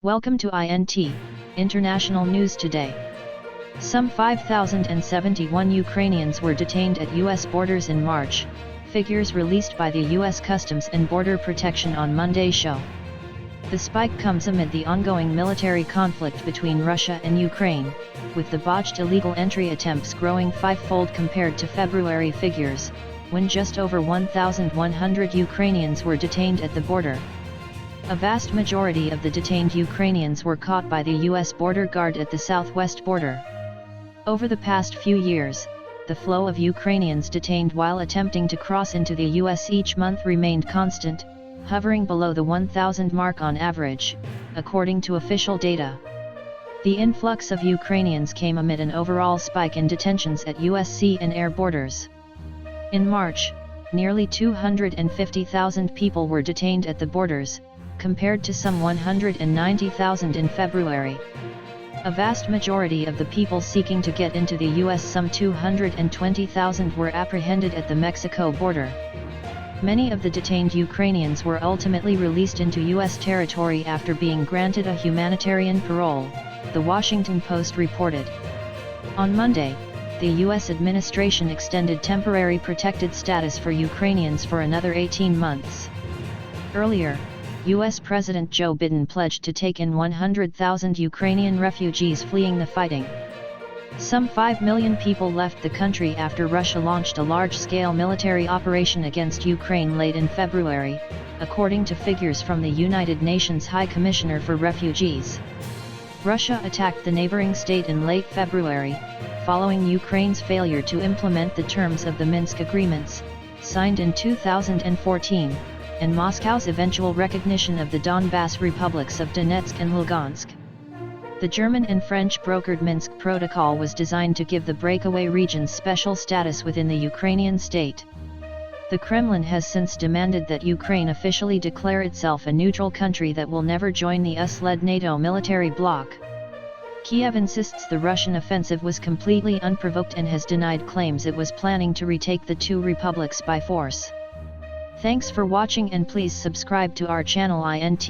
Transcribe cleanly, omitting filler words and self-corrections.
Welcome to INT, International News Today. Some 5,071 Ukrainians were detained at U.S. borders in March, figures released by the U.S. Customs and Border Protection on Monday show. The spike comes amid the ongoing military conflict between Russia and Ukraine, with the botched illegal entry attempts growing fivefold compared to February figures, when just over 1,100 Ukrainians were detained at the border. A vast majority of the detained Ukrainians were caught by the U.S. border guard at the southwest border. Over the past few years, the flow of Ukrainians detained while attempting to cross into the U.S. each month remained constant, hovering below the 1,000 mark on average, according to official data. The influx of Ukrainians came amid an overall spike in detentions at U.S. sea and air borders. In March, nearly 250,000 people were detained at the borders, compared to some 190,000 in February. A vast majority of the people seeking to get into the U.S., some 220,000, were apprehended at the Mexico border. Many of the detained Ukrainians were ultimately released into U.S. territory after being granted a humanitarian parole, The Washington Post reported. On Monday, the U.S. administration extended temporary protected status for Ukrainians for another 18 months. Earlier, U.S. President Joe Biden pledged to take in 100,000 Ukrainian refugees fleeing the fighting. Some 5 million people left the country after Russia launched a large-scale military operation against Ukraine late in February, according to figures from the United Nations High Commissioner for Refugees. Russia attacked the neighboring state in late February, following Ukraine's failure to implement the terms of the Minsk agreements, signed in 2014, and Moscow's eventual recognition of the Donbas republics of Donetsk and Lugansk. The German and French brokered Minsk Protocol was designed to give the breakaway regions special status within the Ukrainian state. The Kremlin has since demanded that Ukraine officially declare itself a neutral country that will never join the US-led NATO military bloc. Kiev insists the Russian offensive was completely unprovoked and has denied claims it was planning to retake the two republics by force. Thanks for watching, and please subscribe to our channel INT.